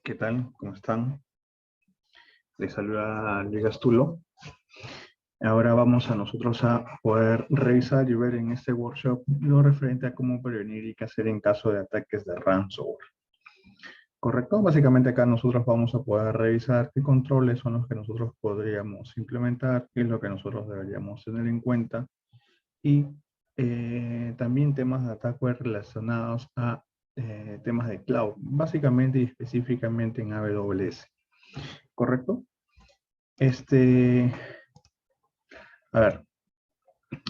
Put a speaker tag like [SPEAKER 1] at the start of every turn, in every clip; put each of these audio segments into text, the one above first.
[SPEAKER 1] ¿Qué tal? ¿Cómo están? Les saluda Luis Gastulo. Ahora vamos a nosotros a poder revisar y ver en este workshop lo referente a cómo prevenir y qué hacer en caso de ataques de ransomware. ¿Correcto? Básicamente acá nosotros vamos a poder revisar qué controles son los que nosotros podríamos implementar, qué es lo que nosotros deberíamos tener en cuenta y también temas de ataque relacionados a temas de cloud, básicamente y específicamente en AWS. ¿Correcto? A ver,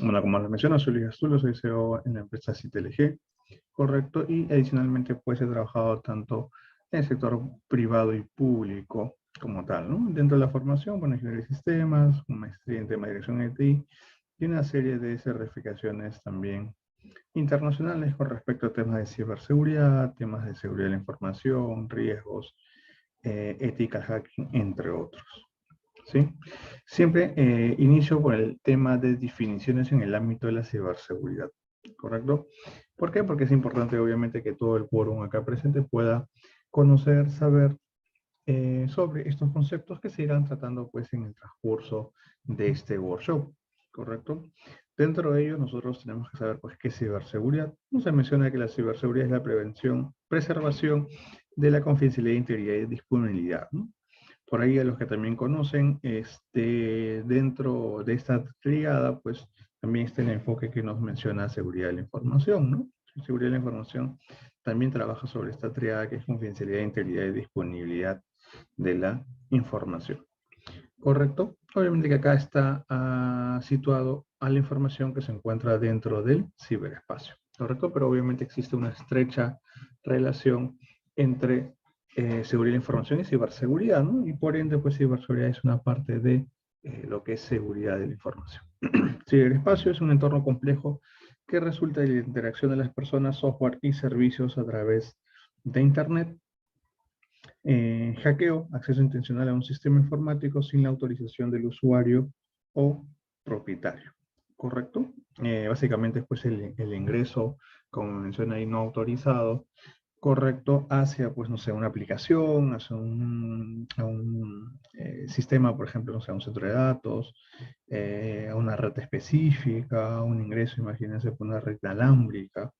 [SPEAKER 1] bueno, como les menciono, soy Luis Gastulo, soy CEO en la empresa CITLG, correcto, y adicionalmente pues he trabajado tanto en el sector privado y público como tal, ¿no? Dentro de la formación, bueno, ingeniería de sistemas, una maestría en tema de dirección IT y una serie de certificaciones también internacionales con respecto a temas de ciberseguridad, temas de seguridad de la información, riesgos, ética, hacking, entre otros. ¿Sí? Siempre inicio por el tema de definiciones en el ámbito de la ciberseguridad, ¿correcto? ¿Por qué? Porque es importante, obviamente, que todo el quórum acá presente pueda conocer, saber sobre estos conceptos que se irán tratando, pues, en el transcurso de este workshop, ¿correcto? Dentro de ello, nosotros tenemos que saber, pues, qué es ciberseguridad. No se menciona que la ciberseguridad es la prevención, preservación de la confidencialidad, integridad y disponibilidad, ¿no? Por ahí a los que también conocen, dentro de esta triada, pues también está el enfoque que nos menciona seguridad de la información, ¿no? Seguridad de la información también trabaja sobre esta triada que es confidencialidad, integridad y disponibilidad de la información. ¿Correcto? Obviamente que acá está situado a la información que se encuentra dentro del ciberespacio, ¿correcto? Pero obviamente existe una estrecha relación entre seguridad de la información y ciberseguridad, ¿no? Y por ende, pues ciberseguridad es una parte de lo que es seguridad de la información. Ciberespacio es un entorno complejo que resulta de la interacción de las personas, software y servicios a través de Internet. Hackeo, acceso intencional a un sistema informático sin la autorización del usuario o propietario. ¿Correcto? Básicamente es pues el ingreso, como menciona ahí, no autorizado, correcto, hacia, pues, no sé, una aplicación, hacia un sistema, por ejemplo, no sé, un centro de datos, a una red específica, un ingreso, imagínense, por una red inalámbrica,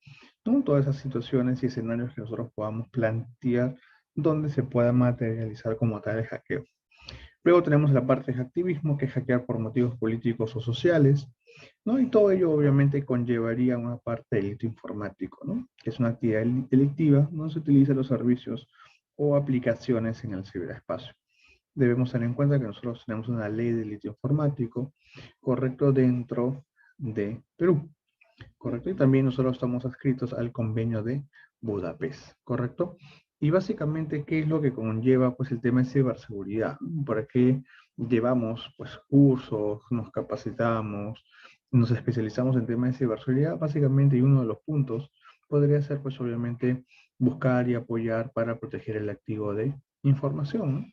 [SPEAKER 1] ¿no? Todas esas situaciones y escenarios que nosotros podamos plantear donde se pueda materializar como tal el hackeo. Luego tenemos la parte de activismo, que es hackear por motivos políticos o sociales, ¿no? Y todo ello obviamente conllevaría una parte del delito informático, ¿no? Que es una actividad delictiva donde se utilizan los servicios o aplicaciones en el ciberespacio. Debemos tener en cuenta que nosotros tenemos una ley de delito informático, correcto, dentro de Perú, correcto, y también nosotros estamos adscritos al convenio de Budapest, correcto. Y básicamente, ¿qué es lo que conlleva pues el tema de ciberseguridad? ¿Para qué llevamos pues cursos, nos capacitamos, nos especializamos en temas de ciberseguridad? Básicamente, y uno de los puntos podría ser pues obviamente buscar y apoyar para proteger el activo de información, ¿no?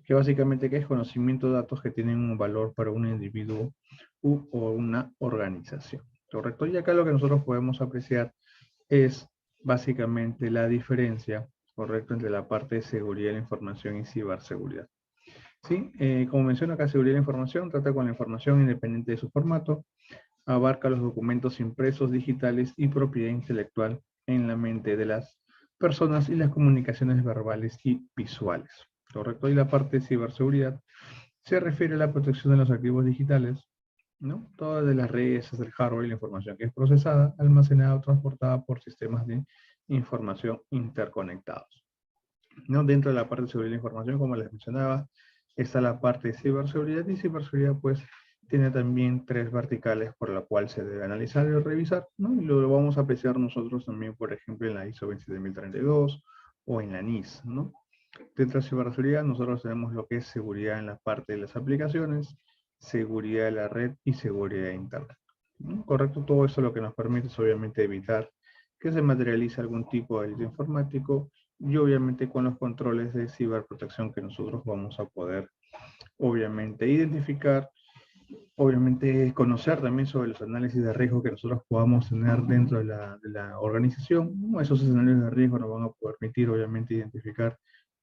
[SPEAKER 1] Que básicamente ¿qué es? Conocimiento de datos que tienen un valor para un individuo o una organización, ¿correcto? Y acá lo que nosotros podemos apreciar es básicamente la diferencia, ¿correcto?, entre la parte de seguridad de la información y ciberseguridad. ¿Sí? Como menciono acá, seguridad de la información trata con la información independiente de su formato, abarca los documentos impresos, digitales y propiedad intelectual en la mente de las personas y las comunicaciones verbales y visuales, ¿correcto? Y la parte de ciberseguridad se refiere a la protección de los activos digitales, ¿no? Todas de las redes, del hardware y la información que es procesada, almacenada o transportada por sistemas de información interconectados, ¿no? Dentro de la parte de seguridad de la información, como les mencionaba, está la parte de ciberseguridad, y ciberseguridad pues tiene también tres verticales por la cual se debe analizar y revisar, ¿no? Y lo vamos a apreciar nosotros también, por ejemplo, en la ISO 27032 o en la NIS, ¿no? Dentro de ciberseguridad nosotros tenemos lo que es seguridad en la parte de las aplicaciones, seguridad de la red y seguridad de internet, ¿no? Correcto, todo eso lo que nos permite es obviamente evitar que se materialice algún tipo de delito informático y obviamente con los controles de ciberprotección que nosotros vamos a poder obviamente identificar, obviamente conocer también sobre los análisis de riesgo que nosotros podamos tener dentro de la organización, ¿no? Esos escenarios de riesgo nos van a permitir obviamente identificar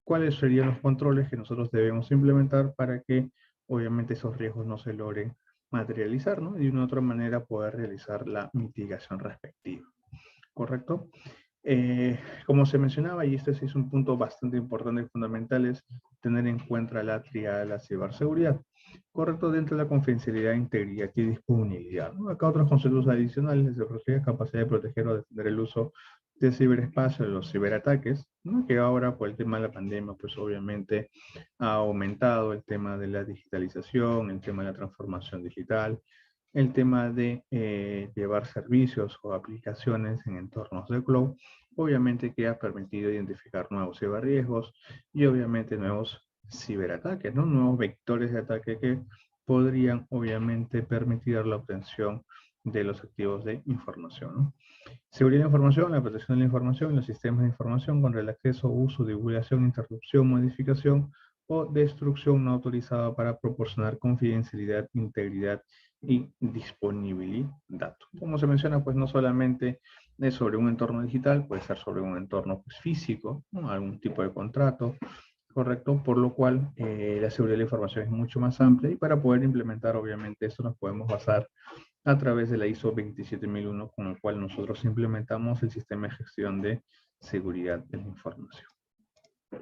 [SPEAKER 1] ¿cuáles serían los controles que nosotros debemos implementar para que obviamente esos riesgos no se logren materializar, ¿no? Y de una u otra manera poder realizar la mitigación respectiva, ¿correcto? Como se mencionaba, y este sí es un punto bastante importante y fundamental, es tener en cuenta la tríada de la ciberseguridad, correcto, dentro de la confidencialidad, integridad y disponibilidad, ¿no? Acá otros conceptos adicionales se refiere a capacidad de proteger o defender el uso del ciberespacio de los ciberataques, ¿no? Que ahora por el tema de la pandemia, pues obviamente ha aumentado el tema de la digitalización, el tema de la transformación digital, el tema de llevar servicios o aplicaciones en entornos de cloud, obviamente que ha permitido identificar nuevos ciberriesgos y obviamente nuevos ciberataques, ¿no? Nuevos vectores de ataque que podrían obviamente permitir la obtención de los activos de información, ¿no? Seguridad de la información, la protección de la información, los sistemas de información contra el acceso, uso, divulgación, interrupción, modificación o destrucción no autorizada para proporcionar confidencialidad, integridad y disponibilidad. Como se menciona, pues no solamente es sobre un entorno digital, puede ser sobre un entorno pues, físico, ¿no? Algún tipo de contrato, correcto, por lo cual la seguridad de la información es mucho más amplia y para poder implementar obviamente esto nos podemos basar a través de la ISO 27001 con el cual nosotros implementamos el sistema de gestión de seguridad de la información,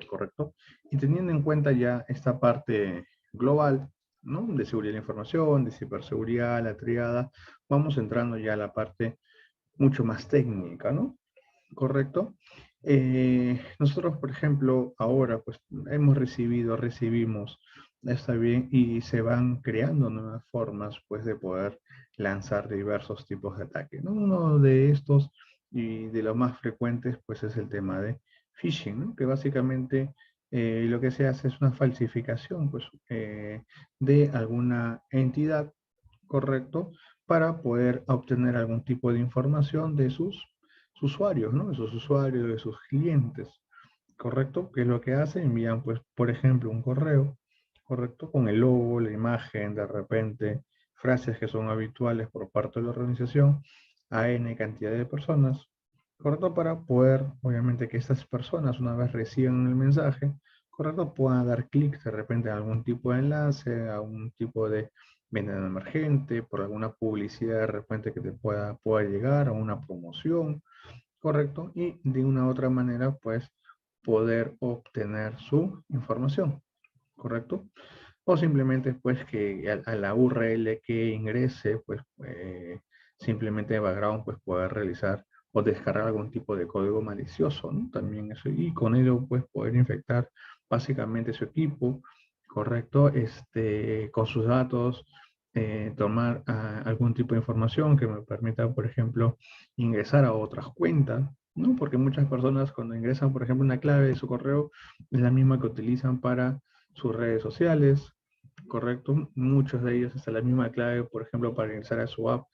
[SPEAKER 1] correcto. Y teniendo en cuenta ya esta parte global, ¿no? De seguridad de la información, de ciberseguridad, la triada, vamos entrando ya a la parte mucho más técnica, ¿no? ¿Correcto? Nosotros, por ejemplo, ahora pues recibimos, está bien, y se van creando nuevas formas pues de poder lanzar diversos tipos de ataques, ¿no? Uno de estos y de los más frecuentes pues es el tema de phishing, ¿no? Que básicamente lo que se hace es una falsificación pues de alguna entidad, ¿correcto? Para poder obtener algún tipo de información de sus usuarios, ¿no? De sus usuarios, de sus clientes, ¿correcto? ¿Qué es lo que hacen? Envían, pues, por ejemplo, un correo, ¿correcto? Con el logo, la imagen, de repente, frases que son habituales por parte de la organización a N cantidad de personas, ¿correcto? Para poder, obviamente, que estas personas, una vez reciban el mensaje, ¿correcto? Puedan dar clic de repente a algún tipo de enlace, a algún tipo de venta emergente, por alguna publicidad de repente que te pueda llegar, a una promoción, ¿correcto? Y de una u otra manera, pues, poder obtener su información, ¿correcto? O simplemente, pues, que a la URL que ingrese, pues, simplemente de background, pues, poder realizar o descargar algún tipo de código malicioso, ¿no? También eso, y con ello, pues, poder infectar básicamente su equipo, ¿correcto? Con sus datos, tomar algún tipo de información que me permita, por ejemplo, ingresar a otras cuentas, ¿no? Porque muchas personas cuando ingresan, por ejemplo, una clave de su correo es la misma que utilizan para sus redes sociales, ¿correcto? Muchos de ellos es la misma clave, por ejemplo, para ingresar a su app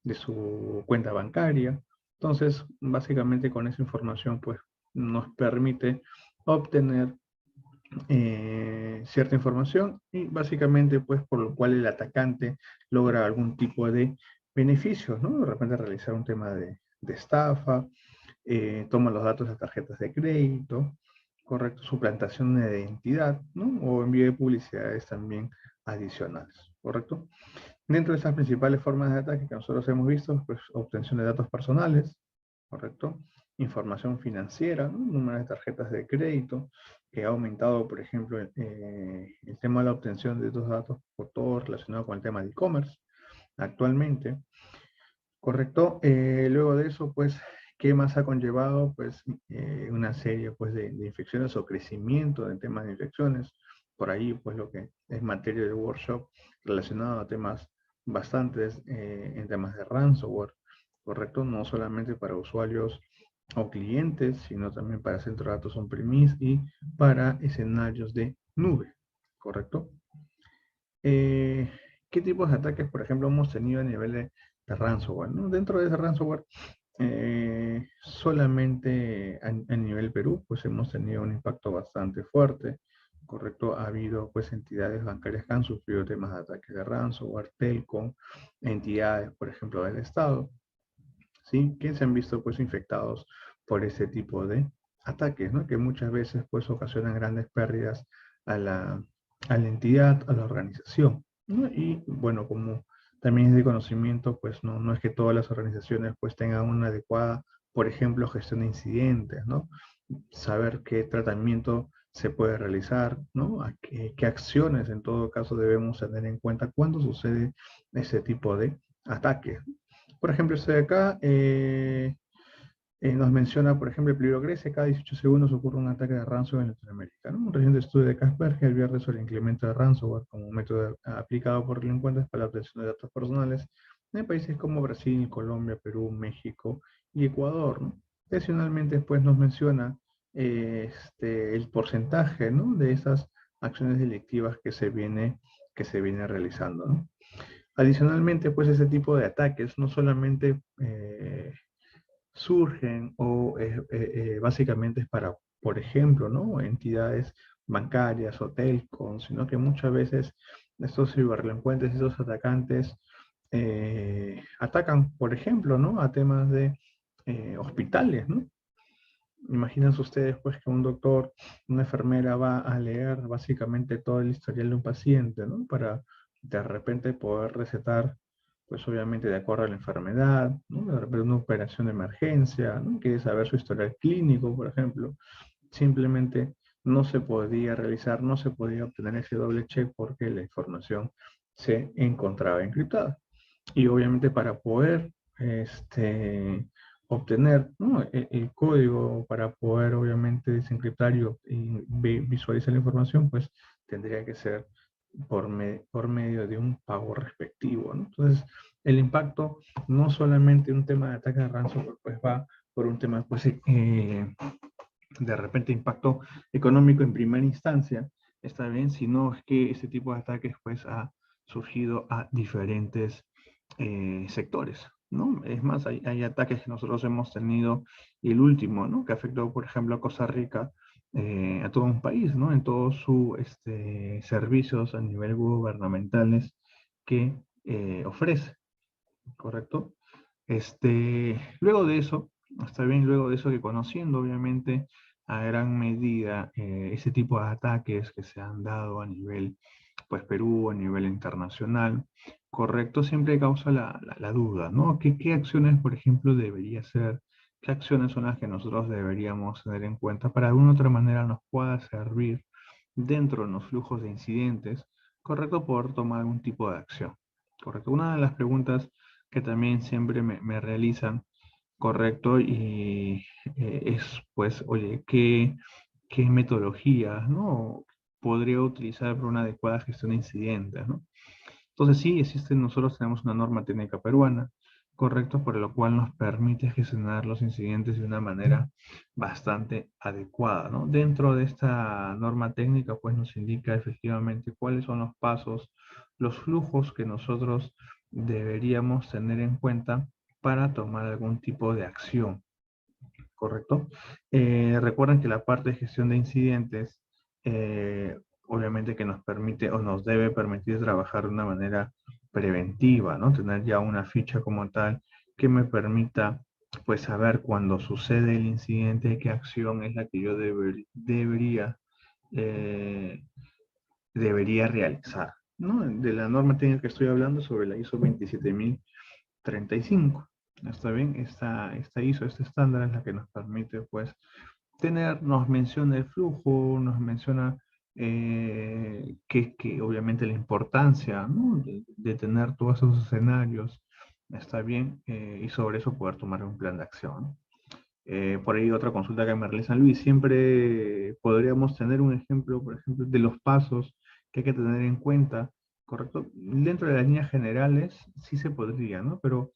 [SPEAKER 1] de su cuenta bancaria. Entonces, básicamente con esa información, pues, nos permite obtener cierta información y básicamente, pues, por lo cual el atacante logra algún tipo de beneficios, ¿no? De repente realizar un tema de estafa, toma los datos de tarjetas de crédito, correcto, suplantación de identidad, ¿no? O envío de publicidades también adicionales, correcto. Dentro de esas principales formas de ataque que nosotros hemos visto, pues obtención de datos personales, correcto, información financiera, ¿no? Número de tarjetas de crédito, que ha aumentado, por ejemplo, el tema de la obtención de estos datos por todo relacionado con el tema de e-commerce actualmente, correcto. Luego de eso, pues, ¿qué más ha conllevado? Pues una serie pues, de infecciones o crecimiento de temas de infecciones. Por ahí, pues lo que es materia de workshop relacionado a temas bastantes en temas de ransomware, ¿correcto? No solamente para usuarios o clientes, sino también para centros de datos on-premise y para escenarios de nube, ¿correcto? ¿Qué tipos de ataques, por ejemplo, hemos tenido a nivel de ransomware, ¿no? Dentro de ese ransomware, solamente a nivel Perú, pues hemos tenido un impacto bastante fuerte, ¿correcto? Ha habido, pues, entidades bancarias que han sufrido temas de ataques de ransomware, telco, entidades, por ejemplo, del Estado, ¿sí? Que se han visto, pues, infectados por ese tipo de ataques, ¿no? Que muchas veces pues ocasionan grandes pérdidas a la entidad, a la organización, ¿no? Y bueno, como también es de conocimiento, pues no es que todas las organizaciones pues tengan una adecuada, por ejemplo, gestión de incidentes, ¿no? Saber qué tratamiento se puede realizar, ¿no? Qué acciones en todo caso debemos tener en cuenta cuando sucede ese tipo de ataques. Por ejemplo, este de acá nos menciona, por ejemplo, el peligro Grecia, cada 18 segundos ocurre un ataque de ransomware en Latinoamérica, ¿no? Un reciente estudio de Kaspersky advierte sobre el incremento de ransomware como un método aplicado por delincuentes para la obtención de datos personales en países como Brasil, Colombia, Perú, México y Ecuador, ¿no? Adicionalmente, pues nos menciona el porcentaje, ¿no? De esas acciones delictivas que se viene realizando, ¿no? Adicionalmente, pues ese tipo de ataques no solamente surgen o básicamente es para, por ejemplo, ¿no? Entidades bancarias o telcos, sino que muchas veces estos ciberdelincuentes, estos atacantes atacan, por ejemplo, ¿no? A temas de hospitales, ¿no? Imagínense ustedes pues que un doctor, una enfermera va a leer básicamente todo el historial de un paciente, ¿no? Para de repente poder recetar, pues obviamente de acuerdo a la enfermedad, ¿no? De repente una operación de emergencia, ¿no? Quiere saber su historial clínico, por ejemplo. Simplemente no se podía realizar, no se podía obtener ese doble check porque la información se encontraba encriptada. Y obviamente para poder obtener, ¿no? El código, para poder obviamente desencriptar y visualizar la información, pues tendría que ser por medio de un pago respectivo, ¿no? Entonces, el impacto no solamente un tema de ataque de ransomware, pues va por un tema, pues, de repente impacto económico en primera instancia, está bien, sino es que este tipo de ataques, pues, ha surgido a diferentes sectores, ¿no? Es más, hay ataques que nosotros hemos tenido, y el último, ¿no? Que afectó, por ejemplo, a Costa Rica, a todo un país, ¿no? En todos sus servicios a nivel gubernamentales que ofrece, ¿correcto? Luego de eso, está bien, luego de eso que conociendo obviamente a gran medida ese tipo de ataques que se han dado a nivel, pues Perú, a nivel internacional, correcto, siempre causa la duda, ¿no? ¿Qué acciones, por ejemplo, debería hacer? ¿Qué acciones son las que nosotros deberíamos tener en cuenta para de alguna u otra manera nos pueda servir dentro de los flujos de incidentes, correcto, poder tomar algún tipo de acción? Correcto. Una de las preguntas que también siempre me realizan, correcto, y es pues, oye, ¿qué metodologías, ¿no? Podría utilizar para una adecuada gestión de incidentes, ¿no? Entonces sí, existen, nosotros tenemos una norma técnica peruana, correcto, por lo cual nos permite gestionar los incidentes de una manera bastante adecuada, ¿no? Dentro de esta norma técnica, pues nos indica efectivamente cuáles son los pasos, los flujos que nosotros deberíamos tener en cuenta para tomar algún tipo de acción, ¿correcto? Recuerden que la parte de gestión de incidentes, obviamente que nos permite o nos debe permitir trabajar de una manera preventiva, ¿no? Tener ya una ficha como tal que me permita, pues, saber cuando sucede el incidente qué acción es la que yo eh, debería realizar, ¿no? De la norma técnica que estoy hablando sobre la ISO 27035. ¿Está bien? Esta ISO, este estándar es la que nos permite, pues, nos menciona el flujo, nos menciona que obviamente la importancia, ¿no? de tener todos esos escenarios, está bien, y sobre eso poder tomar un plan de acción, ¿no? Por ahí otra consulta que me realiza Luis, siempre podríamos tener un ejemplo, por ejemplo, de los pasos que hay que tener en cuenta, ¿correcto? Dentro de las líneas generales sí se podría, ¿no? Pero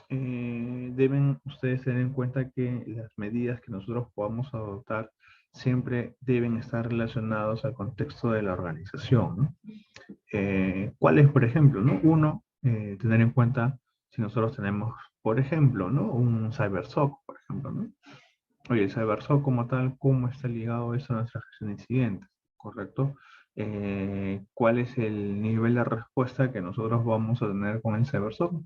[SPEAKER 1] deben ustedes tener en cuenta que las medidas que nosotros podamos adoptar siempre deben estar relacionados al contexto de la organización, ¿no? ¿Cuál es, por ejemplo, ¿no? Uno, tener en cuenta si nosotros tenemos, por ejemplo, ¿no? Un CyberSOC, por ejemplo, ¿no? Oye, el CyberSOC como tal, ¿cómo está ligado eso a nuestra gestión de incidentes? ¿Correcto? ¿Cuál es el nivel de respuesta que nosotros vamos a tener con el CyberSOC?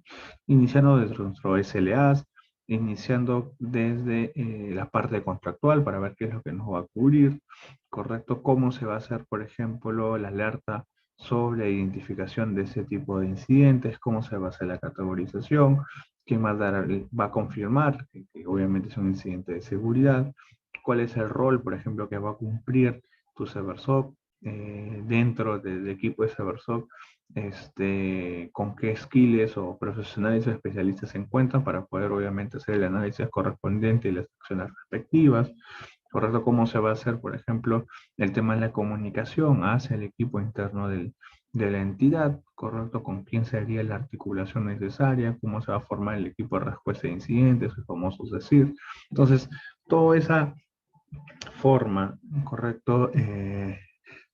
[SPEAKER 1] Iniciando desde nuestro SLAs, iniciando desde la parte contractual para ver qué es lo que nos va a cubrir, ¿correcto? Cómo se va a hacer, por ejemplo, la alerta sobre la identificación de ese tipo de incidentes, cómo se va a hacer la categorización, quién va a confirmar que obviamente es un incidente de seguridad, cuál es el rol, por ejemplo, que va a cumplir tu CyberSOC dentro del equipo de CyberSOC, con qué skills o profesionales o especialistas se encuentran para poder obviamente hacer el análisis correspondiente y las acciones respectivas, correcto, cómo se va a hacer, por ejemplo, el tema de la comunicación hacia el equipo interno de la entidad, correcto, con quién sería la articulación necesaria, cómo se va a formar el equipo de respuesta de incidentes, el famoso decir. Entonces, toda esa forma, correcto,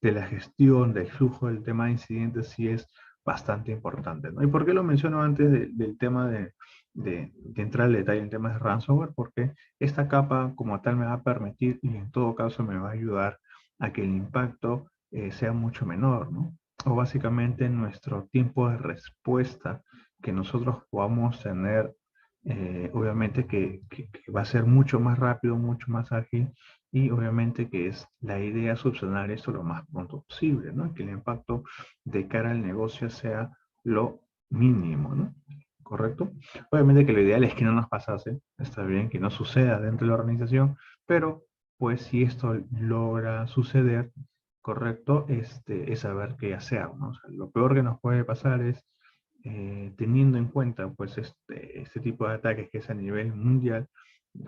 [SPEAKER 1] de la gestión del flujo del tema de incidentes sí es bastante importante, ¿no? ¿Y por qué lo menciono antes del tema de entrar al detalle en temas de ransomware? Porque esta capa como tal me va a permitir y en todo caso me va a ayudar a que el impacto sea mucho menor, ¿no? O básicamente nuestro tiempo de respuesta que nosotros podamos tener, obviamente que va a ser mucho más rápido, mucho más ágil y obviamente que es la idea subsanar esto lo más pronto posible, ¿no? Que el impacto de cara al negocio sea lo mínimo, ¿no? ¿Correcto? Obviamente que lo ideal es que no nos pasase, está bien, que no suceda dentro de la organización, pero pues si esto logra suceder, correcto, es saber qué hacer, ¿no? O sea, lo peor que nos puede pasar es, teniendo en cuenta pues este tipo de ataques que es a nivel mundial,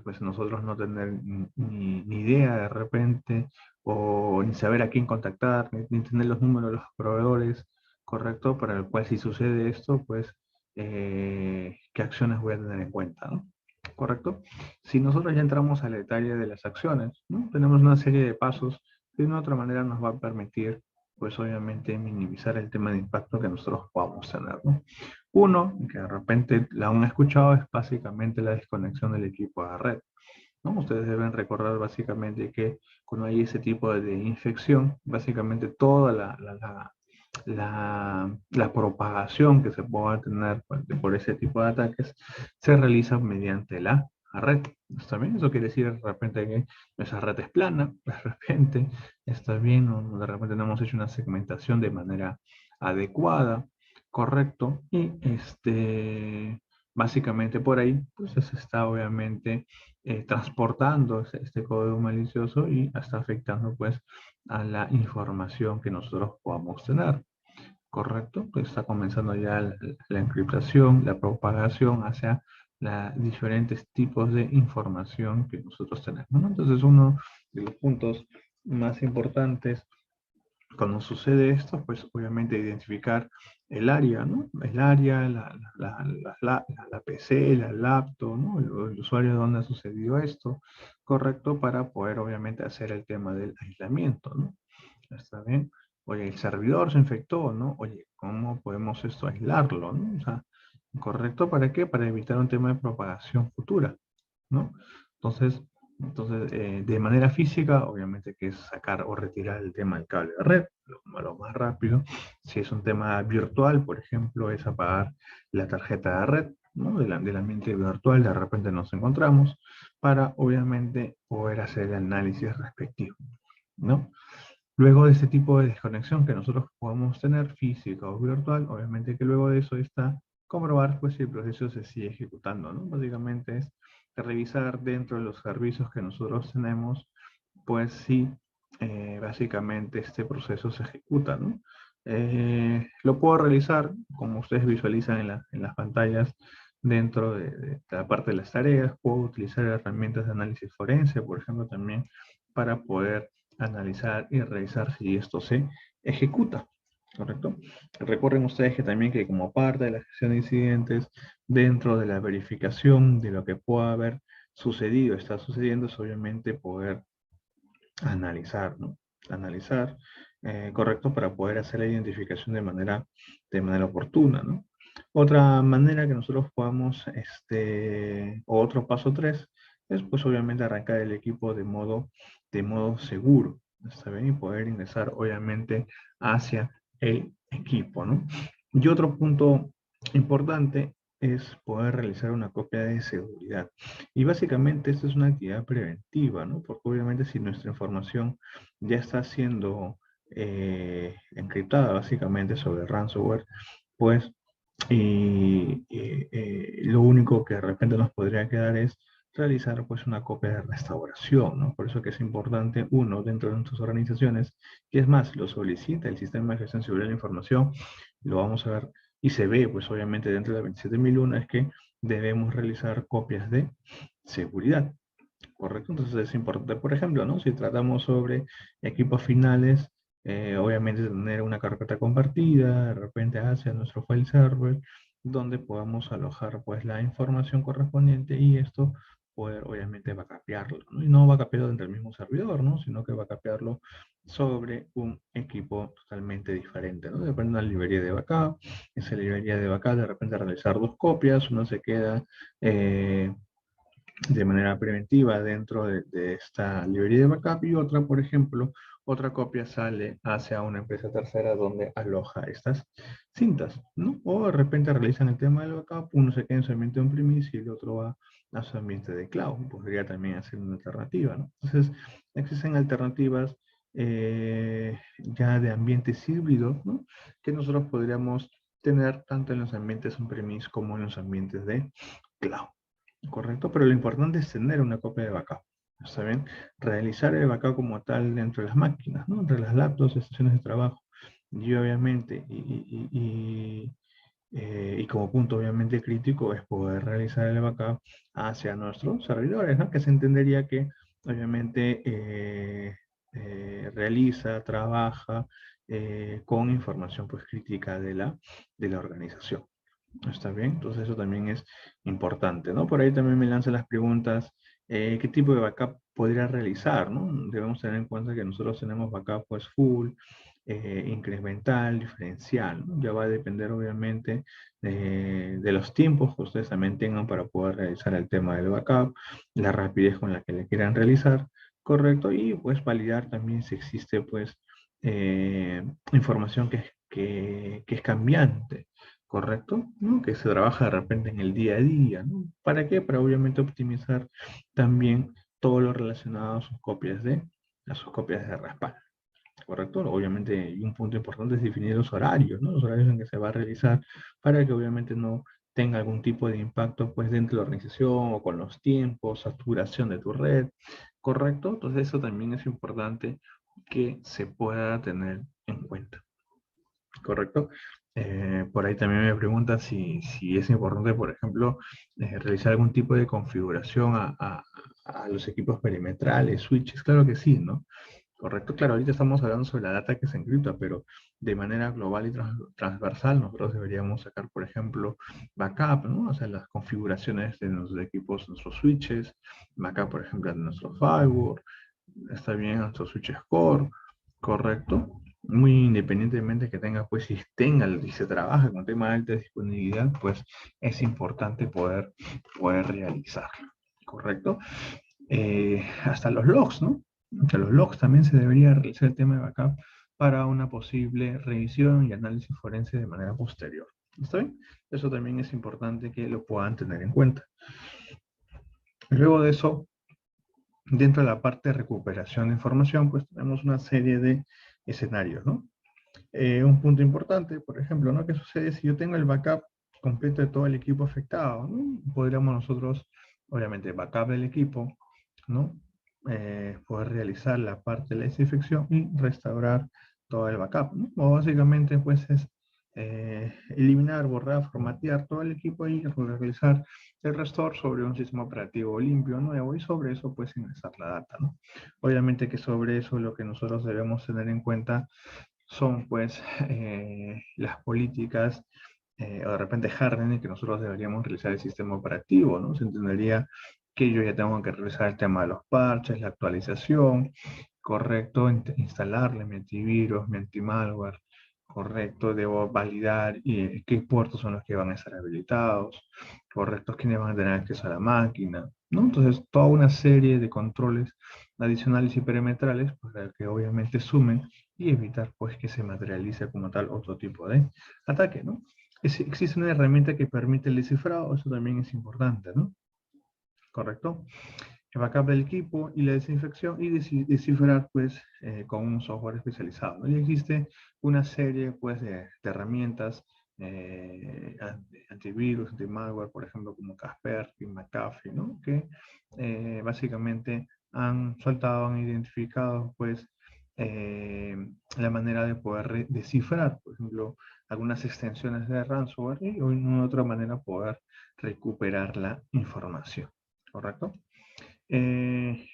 [SPEAKER 1] pues nosotros no tener ni idea de repente, o ni saber a quién contactar, ni tener los números de los proveedores, correcto, para el cual si sucede esto, pues, ¿qué acciones voy a tener en cuenta, ¿no? ¿Correcto? Si nosotros ya entramos al detalle de las acciones, ¿no? Tenemos una serie de pasos que de una otra manera nos va a permitir, pues obviamente, minimizar el tema de impacto que nosotros podamos tener, ¿no? Uno, que de repente la han escuchado, es básicamente la desconexión del equipo a la red, ¿no? Ustedes deben recordar básicamente que cuando hay ese tipo de infección, básicamente toda la propagación que se pueda tener por ese tipo de ataques se realiza mediante la red. ¿Está bien? Eso quiere decir de repente que esa red es plana, de repente está bien, o de repente no hemos hecho una segmentación de manera adecuada, correcto, y básicamente por ahí pues se está obviamente transportando este código malicioso y está afectando pues a la información que nosotros podamos tener. ¿Correcto? Pues está comenzando ya la encriptación, la propagación hacia diferentes tipos de información que nosotros tenemos, ¿no? Entonces uno de los puntos más importantes cuando sucede esto, pues obviamente identificar el área, ¿no? El área, la PC, la laptop, ¿no? El usuario donde ha sucedido esto, correcto, para poder obviamente hacer el tema del aislamiento, ¿no? ¿Está bien? Oye, el servidor se infectó, ¿no? Oye, ¿cómo podemos esto aislarlo, ¿no? O sea, ¿correcto? ¿Para qué? Para evitar un tema de propagación futura, ¿no? Entonces, de manera física, obviamente que es sacar o retirar el tema del cable de red, lo más rápido. Si es un tema virtual, por ejemplo, es apagar la tarjeta de red, ¿no? Del ambiente virtual, de repente nos encontramos, para obviamente poder hacer el análisis respectivo, ¿no? Luego de este tipo de desconexión que nosotros podamos tener, física o virtual, obviamente que luego de eso está comprobar pues, si el proceso se sigue ejecutando, ¿no? Básicamente es revisar dentro de los servicios que nosotros tenemos, pues si básicamente este proceso se ejecuta, ¿no? Lo puedo realizar, como ustedes visualizan en las pantallas, dentro de la parte de las tareas. Puedo utilizar herramientas de análisis forense, por ejemplo, también para poder analizar y revisar si esto se ejecuta, ¿correcto? Recuerden ustedes que también que como parte de la gestión de incidentes, dentro de la verificación de lo que pueda haber sucedido, está sucediendo, es obviamente poder analizar, ¿no? Analizar, correcto, para poder hacer la identificación de manera oportuna, ¿no? Otra manera que nosotros podamos, o otro paso 3, es pues obviamente arrancar el equipo de modo seguro, ¿está bien? Y poder ingresar obviamente hacia el equipo, ¿no? Y otro punto importante es poder realizar una copia de seguridad. Y básicamente esto es una actividad preventiva, ¿no? Porque obviamente si nuestra información ya está siendo encriptada básicamente sobre ransomware, pues lo único que de repente nos podría quedar es realizar pues una copia de restauración, ¿no? Por eso que es importante, uno, dentro de nuestras organizaciones, y es más, lo solicita el Sistema de Gestión de Seguridad de la Información, lo vamos a ver, y se ve pues obviamente dentro de 27001, es que debemos realizar copias de seguridad, ¿correcto? Entonces es importante, por ejemplo, ¿no? Si tratamos sobre equipos finales, obviamente tener una carpeta compartida, de repente hacia nuestro file server, donde podamos alojar pues la información correspondiente y esto poder obviamente backupearlo, ¿no? Y no backupearlo dentro del mismo servidor, ¿no? Sino que backupearlo sobre un equipo totalmente diferente, ¿no? Depende de la librería de backup, esa librería de backup de repente realizar dos copias, uno se queda de manera preventiva dentro de esta librería de backup y otra, por ejemplo, otra copia sale hacia una empresa tercera donde aloja estas cintas, ¿no? O de repente realizan el tema del backup, uno se queda en su ambiente on-premise y el otro va a su ambiente de cloud. Podría también hacer una alternativa, ¿no? Entonces, existen alternativas ya de ambientes híbridos, ¿no? Que nosotros podríamos tener tanto en los ambientes on-premise como en los ambientes de cloud. Correcto, pero lo importante es tener una copia de backup. ¿Está bien? Realizar el backup como tal dentro de las máquinas, ¿no? Entre las laptops, estaciones de trabajo. Y obviamente, y como punto obviamente crítico es poder realizar el backup hacia nuestros servidores, ¿no? Que se entendería que obviamente realiza, trabaja con información pues crítica de la organización. ¿Está bien? Entonces eso también es importante, ¿no? Por ahí también me lanzan las preguntas, ¿qué tipo de backup podría realizar, ¿no? Debemos tener en cuenta que nosotros tenemos backup pues full, incremental, diferencial, ¿no? Ya va a depender obviamente de los tiempos que ustedes también tengan para poder realizar el tema del backup, la rapidez con la que le quieran realizar, ¿correcto? Y pues validar también si existe pues información que es cambiante. ¿Correcto? ¿No? Que se trabaja de repente en el día a día, ¿no? ¿Para qué? Para obviamente optimizar también todo lo relacionado a sus copias de respaldo, ¿correcto? Obviamente, y un punto importante es definir los horarios, ¿no? Los horarios en que se va a realizar para que obviamente no tenga algún tipo de impacto pues dentro de la organización o con los tiempos, saturación de tu red, ¿correcto? Entonces eso también es importante que se pueda tener en cuenta. ¿Correcto? Por ahí también me preguntan si es importante, por ejemplo, realizar algún tipo de configuración a los equipos perimetrales, switches. Claro que sí, ¿no? Correcto, claro, ahorita estamos hablando sobre la data que se encripta, pero de manera global y transversal nosotros deberíamos sacar, por ejemplo, backup, ¿no? O sea, las configuraciones de nuestros equipos, nuestros switches, backup, por ejemplo, de nuestro firewall, está bien nuestro switch core, ¿correcto? Muy independientemente que tenga, pues, si tenga, si se trabaja con tema de alta disponibilidad, pues es importante poder realizarlo, ¿correcto? Hasta los logs, ¿no? Entre los logs también se debería realizar el tema de backup para una posible revisión y análisis forense de manera posterior. ¿Está bien? Eso también es importante que lo puedan tener en cuenta. Luego de eso, dentro de la parte de recuperación de información, pues tenemos una serie de escenarios, ¿no? Un punto importante, por ejemplo, ¿no? ¿Qué sucede si yo tengo el backup completo de todo el equipo afectado, ¿no? Podríamos nosotros, obviamente, backup del equipo, ¿no? Poder realizar la parte de la desinfección y restaurar todo el backup, ¿no? O básicamente, pues, es eliminar, borrar, formatear todo el equipo y realizar el restore sobre un sistema operativo limpio, nuevo, y sobre eso, pues, ingresar la data, ¿no? Obviamente que sobre eso lo que nosotros debemos tener en cuenta son pues las políticas o de repente hardening que nosotros deberíamos realizar el sistema operativo, ¿no? Se entendería que yo ya tengo que realizar el tema de los parches, la actualización, correcto, instalarle mi antivirus, mi antimalware, correcto, debo validar qué puertos son los que van a estar habilitados, correcto, quiénes van a tener acceso a la máquina, ¿no? Entonces, toda una serie de controles adicionales y perimetrales para que obviamente sumen y evitar pues que se materialice como tal otro tipo de ataque, ¿no? existe una herramienta que permite el descifrado, eso también es importante, ¿no? ¿Correcto? El backup del equipo y la desinfección y descifrar pues con un software especializado, ¿no? Y existe una serie pues de herramientas antivirus, anti-malware, por ejemplo, como Kaspersky, McAfee, ¿no? Que básicamente han soltado, han identificado pues la manera de poder descifrar, por ejemplo, algunas extensiones de ransomware y de una otra manera poder recuperar la información, ¿correcto?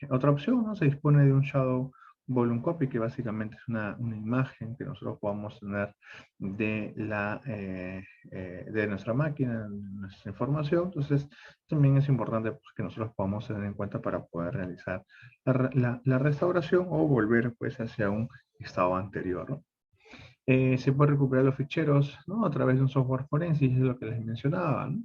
[SPEAKER 1] Otra opción, ¿no? Se dispone de un Shadow Volume Copy, que básicamente es una imagen que nosotros podamos tener de nuestra máquina, nuestra información. Entonces, también es importante pues, que nosotros podamos tener en cuenta para poder realizar la restauración o volver pues, hacia un estado anterior, ¿no? Se puede recuperar los ficheros, ¿no? A través de un software forense, es lo que les mencionaba, ¿no?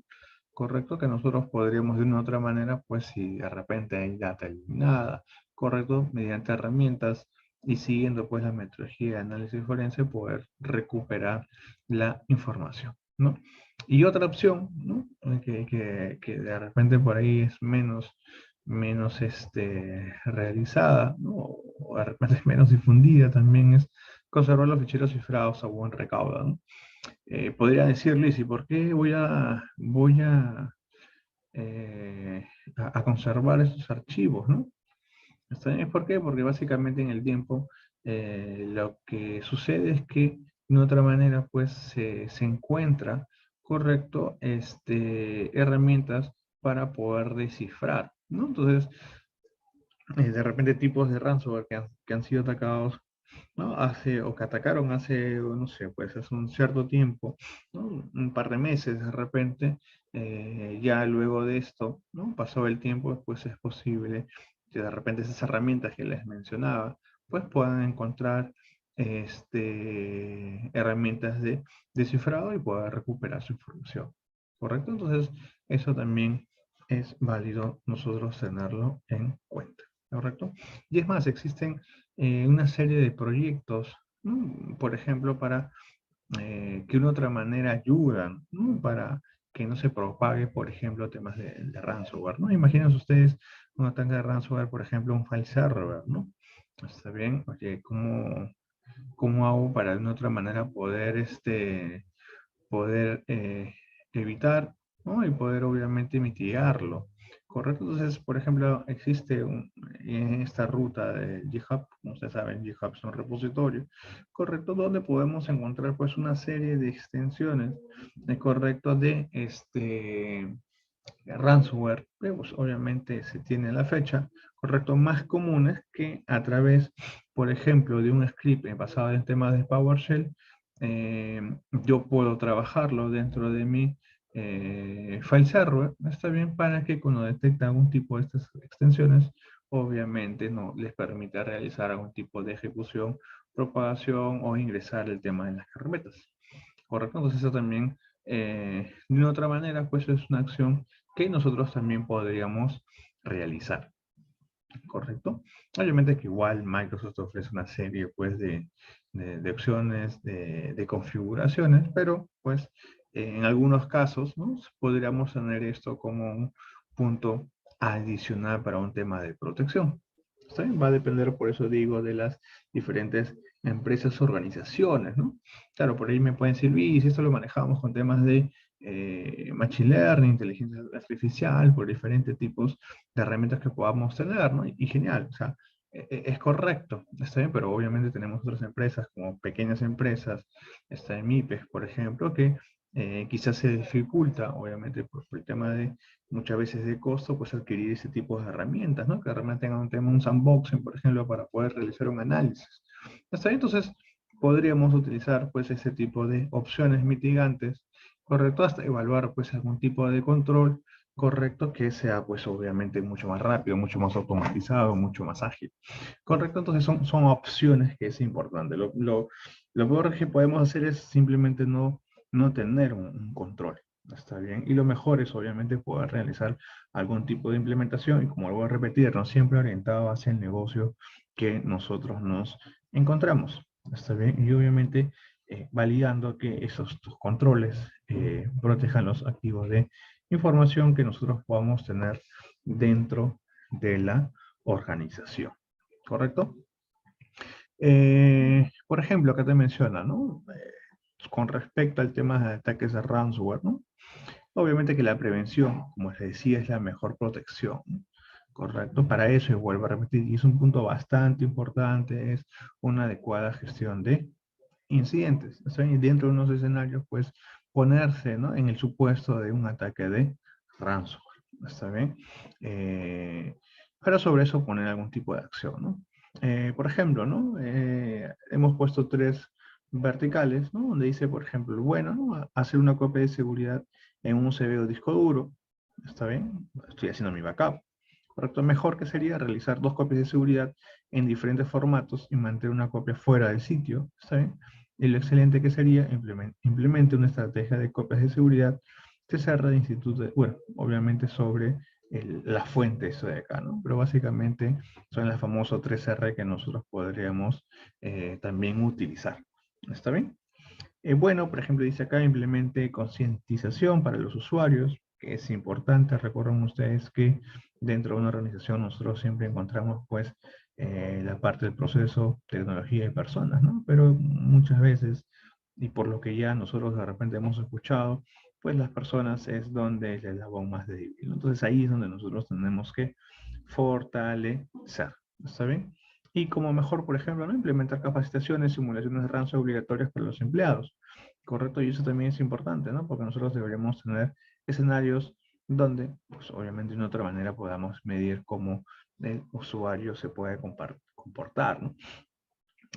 [SPEAKER 1] Correcto, que nosotros podríamos de una u otra manera, pues si de repente hay data eliminada, correcto, mediante herramientas y siguiendo pues la metodología de análisis forense, poder recuperar la información, ¿no? Y otra opción, ¿no? Que de repente por ahí es menos realizada, ¿no? O de repente es menos difundida también es conservar los ficheros cifrados a buen recaudo, ¿no? Podría decirle, ¿y por qué voy a conservar estos archivos, ¿no? ¿Está bien? ¿Por qué? Porque básicamente en el tiempo lo que sucede es que de otra manera pues se encuentra, correcto, herramientas para poder descifrar, ¿no? Entonces, de repente tipos de ransomware que han sido atacados, ¿no? O que atacaron hace, no sé, pues hace un cierto tiempo, ¿no? Un par de meses de repente, ya luego de esto, ¿no? Pasó el tiempo, pues es posible que de repente esas herramientas que les mencionaba, pues puedan encontrar herramientas de descifrado y poder recuperar su información, ¿correcto? Entonces, eso también es válido nosotros tenerlo en cuenta, ¿correcto? Y es más, existen una serie de proyectos, ¿no? Por ejemplo, para que de una otra manera ayudan, ¿no? Para que no se propague, por ejemplo, temas de ransomware, ¿no? Imagínense ustedes un ataque de ransomware, por ejemplo, un file server, ¿no? Está bien, oye, ¿cómo hago para de una otra manera poder evitar, ¿no? Y poder obviamente mitigarlo, ¿correcto? Entonces, por ejemplo, existe en esta ruta de GitHub, como ustedes saben, GitHub es un repositorio, ¿correcto? Donde podemos encontrar pues una serie de extensiones, ¿correcto? De ransomware, que pues, obviamente se tiene a la fecha, ¿correcto? Más comunes que a través, por ejemplo, de un script basado en temas de PowerShell, yo puedo trabajarlo dentro de mi file server, está bien, para que cuando detecta algún tipo de estas extensiones, obviamente no les permita realizar algún tipo de ejecución, propagación o ingresar el tema en las carpetas, ¿correcto? Entonces eso también, de una otra manera, pues es una acción que nosotros también podríamos realizar, ¿correcto? Obviamente que igual Microsoft ofrece una serie pues de opciones, de configuraciones, pero pues en algunos casos, ¿no? Podríamos tener esto como un punto adicional para un tema de protección. ¿Está bien? Va a depender, por eso digo, de las diferentes empresas, organizaciones, ¿no? Claro, por ahí me pueden servir, y si esto lo manejamos con temas de machine learning, inteligencia artificial, por diferentes tipos de herramientas que podamos tener, ¿no? Y genial, o sea, es correcto, está bien, pero obviamente tenemos otras empresas como pequeñas empresas, está en MIPES, por ejemplo, que quizás se dificulta, obviamente, por el tema de muchas veces de costo, pues adquirir ese tipo de herramientas, ¿no? Que realmente tengan un tema, un sandboxing, por ejemplo, para poder realizar un análisis. ¿Está bien? Entonces, podríamos utilizar, pues, ese tipo de opciones mitigantes, ¿correcto? Hasta evaluar, pues, algún tipo de control, correcto, que sea, pues, obviamente mucho más rápido, mucho más automatizado, mucho más ágil. Correcto, entonces son opciones que es importante. Lo peor que podemos hacer es simplemente no tener un control. Está bien. Y lo mejor es obviamente poder realizar algún tipo de implementación y como lo voy a repetir, no siempre orientado hacia el negocio que nosotros nos encontramos. Está bien. Y obviamente validando que esos tus controles protejan los activos de información que nosotros podamos tener dentro de la organización. ¿Correcto? Por ejemplo, acá te menciona, ¿no? Con respecto al tema de ataques de ransomware, ¿no? Obviamente que la prevención, como les decía, es la mejor protección, ¿no? Correcto, para eso, y vuelvo a repetir, y es un punto bastante importante, es una adecuada gestión de incidentes. ¿Está bien? Y dentro de unos escenarios, pues, ponerse, ¿no?, en el supuesto de un ataque de ransomware. ¿Está bien? Para sobre eso poner algún tipo de acción, ¿no? Por ejemplo, ¿no? Hemos puesto 3 verticales, ¿no? Donde dice, por ejemplo, bueno, ¿no?, hacer una copia de seguridad en un USB o disco duro. ¿Está bien? Estoy haciendo mi backup. ¿Correcto? Mejor que sería realizar 2 copias de seguridad en diferentes formatos y mantener una copia fuera del sitio. ¿Está bien? Y lo excelente que sería implemente una estrategia de copias de seguridad TCR de instituto, bueno, obviamente sobre la fuente, eso de acá, ¿no? Pero básicamente son las famosas 3R que nosotros podríamos también utilizar. ¿Está bien? Bueno, por ejemplo, dice acá, implemente concientización para los usuarios, que es importante. Recuerden ustedes que dentro de una organización nosotros siempre encontramos, pues, la parte del proceso, tecnología y personas, ¿no? Pero muchas veces, y por lo que ya nosotros de repente hemos escuchado, pues las personas es donde es el eslabón más débil, ¿no? Entonces ahí es donde nosotros tenemos que fortalecer. ¿Está bien? Y como mejor, por ejemplo, ¿no?, implementar capacitaciones, simulaciones de ransomware obligatorias para los empleados. Correcto, y eso también es importante, ¿no? Porque nosotros deberíamos tener escenarios donde, pues obviamente de una otra manera podamos medir cómo el usuario se puede comportar, ¿no?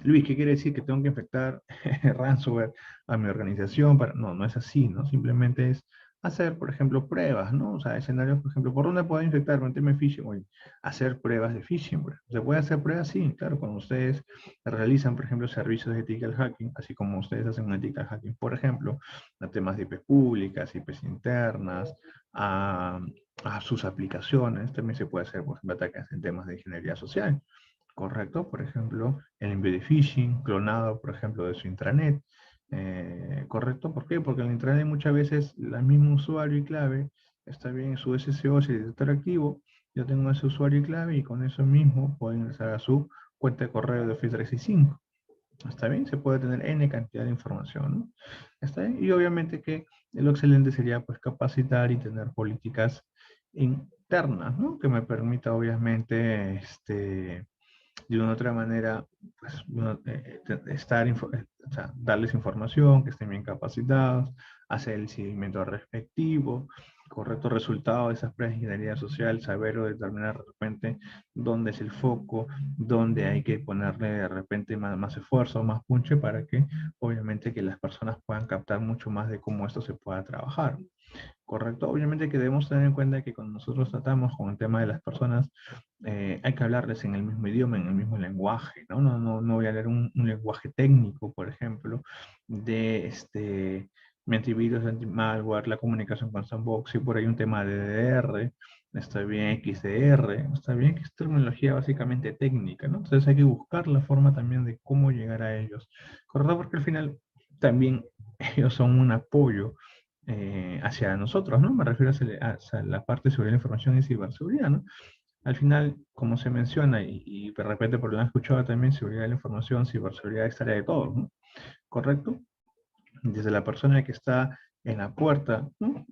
[SPEAKER 1] Luis, ¿qué quiere decir? ¿Que tengo que infectar ransomware a mi organización? No, no es así, ¿no? Simplemente es hacer, por ejemplo, pruebas, ¿no? O sea, escenarios, por ejemplo, ¿por dónde puedo infectar? Un tema de phishing, oye, hacer pruebas de phishing. ¿Se puede hacer pruebas? Sí, claro, cuando ustedes realizan, por ejemplo, servicios de ethical hacking, así como ustedes hacen un ethical hacking, por ejemplo, a temas de IPs públicas, IPs internas, a sus aplicaciones, también se puede hacer, por ejemplo, ataques en temas de ingeniería social. Correcto, por ejemplo, el envío de phishing, clonado, por ejemplo, de su intranet. Correcto, ¿por qué? Porque en el intranet muchas veces el mismo usuario y clave está bien en su SSO, si el director activo, yo tengo ese usuario y clave y con eso mismo puedo ingresar a su cuenta de correo de Office 365. ¿Está bien? Se puede tener N cantidad de información, ¿no? ¿Está bien? Y obviamente que lo excelente sería pues capacitar y tener políticas internas, ¿no? Que me permita obviamente de una u otra manera, pues, o sea, darles información, que estén bien capacitados, hacer el seguimiento respectivo, correcto resultado de esas pruebas de ingeniería social, saber o determinar de repente dónde es el foco, dónde hay que ponerle de repente más esfuerzo, más punche para que obviamente que las personas puedan captar mucho más de cómo esto se pueda trabajar. ¿Correcto? Obviamente que debemos tener en cuenta que cuando nosotros tratamos con el tema de las personas, hay que hablarles en el mismo idioma, en el mismo lenguaje, ¿no? No voy a leer un lenguaje técnico, por ejemplo, de mi antivirus, anti-malware, la comunicación con sandbox, y por ahí un tema de DDR, está bien XDR, está bien que es terminología básicamente técnica, ¿no? Entonces hay que buscar la forma también de cómo llegar a ellos, ¿correcto? Porque al final también ellos son un apoyo hacia nosotros, ¿no? Me refiero hacia la parte de seguridad de la información y ciberseguridad, ¿no? Al final, como se menciona, y de repente por lo que han escuchado también, seguridad de la información, ciberseguridad es tarea de todos, ¿no? ¿Correcto? Desde la persona que está en la puerta, ¿no?,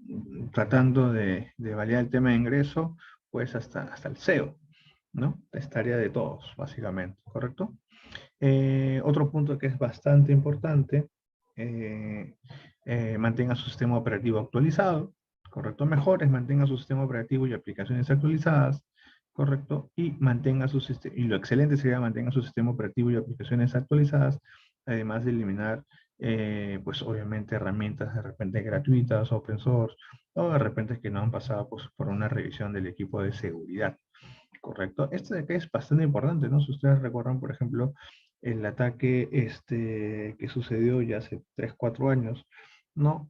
[SPEAKER 1] tratando de validar el tema de ingreso, pues hasta el CEO, ¿no? Es tarea de todos, básicamente, ¿correcto? Otro punto que es bastante importante, mantenga su sistema operativo actualizado, ¿correcto? Mejores, mantenga su sistema operativo y aplicaciones actualizadas, ¿correcto? Y mantenga su sistema, y lo excelente sería mantenga su sistema operativo y aplicaciones actualizadas, además de eliminar, pues obviamente herramientas de repente gratuitas, open source, o de repente que no han pasado pues, por una revisión del equipo de seguridad. Correcto. Esto de acá es bastante importante, ¿no? Si ustedes recuerdan, por ejemplo, el ataque que sucedió ya hace 3, 4 años, ¿no?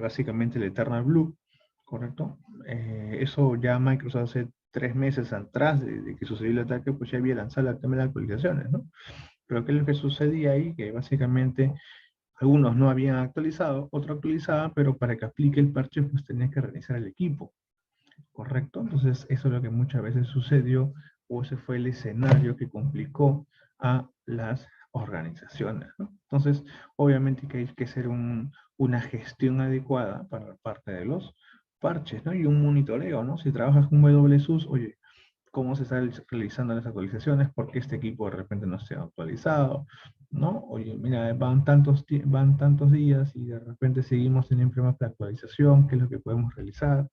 [SPEAKER 1] Básicamente el Eternal Blue, ¿correcto? Eso ya Microsoft hace 3 meses atrás de que sucedió el ataque, pues ya había lanzado el tema de actualizaciones, ¿no? Pero ¿qué es lo que sucedía ahí? Que básicamente algunos no habían actualizado, otro actualizaba, pero para que aplique el parche pues tenía que reiniciar el equipo, ¿correcto? Entonces eso es lo que muchas veces sucedió, o ese fue el escenario que complicó a las organizaciones, ¿no? Entonces, obviamente que hay que hacer una gestión adecuada para parte de los parches, ¿no? Y un monitoreo, ¿no? Si trabajas con WSUS, oye, cómo se están realizando las actualizaciones, por qué este equipo de repente no se ha actualizado, ¿no? Oye, mira, van tantos días y de repente seguimos teniendo problemas de actualización, ¿qué es lo que podemos realizar?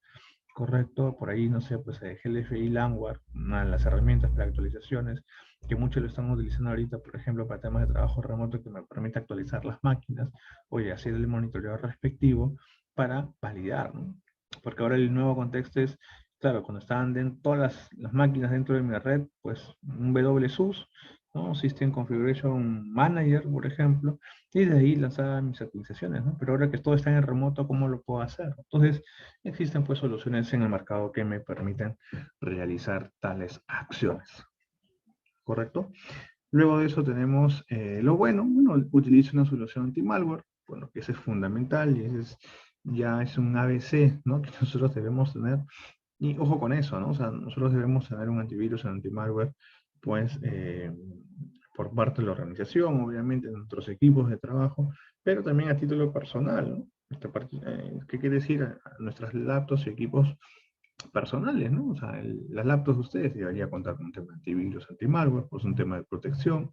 [SPEAKER 1] Correcto, por ahí, no sé, pues GLFI Landware, una de las herramientas para actualizaciones, que muchos lo están utilizando ahorita, por ejemplo, para temas de trabajo remoto que me permite actualizar las máquinas, oye, hacer el monitoreo respectivo para validar, ¿no? Porque ahora el nuevo contexto es, claro, cuando estaban todas las máquinas dentro de mi red, pues un WSUS, ¿no? System Configuration Manager, por ejemplo, y de ahí lanzaba mis actualizaciones, ¿no? Pero ahora que todo está en remoto, ¿cómo lo puedo hacer? Entonces, existen pues soluciones en el mercado que me permiten realizar tales acciones, ¿correcto? Luego de eso tenemos bueno, utilizo una solución anti-malware, bueno, que ese es fundamental y ese ya es un ABC, ¿no? Que nosotros debemos tener. Y ojo con eso, ¿no? O sea, nosotros debemos tener un antivirus, un anti-malware, pues, por parte de la organización, obviamente, en nuestros equipos de trabajo, pero también a título personal, ¿no? ¿Qué quiere decir? A nuestras laptops y equipos personales, ¿no? O sea, las laptops de ustedes deberían contar con un tema de antivirus, anti-malware, pues un tema de protección,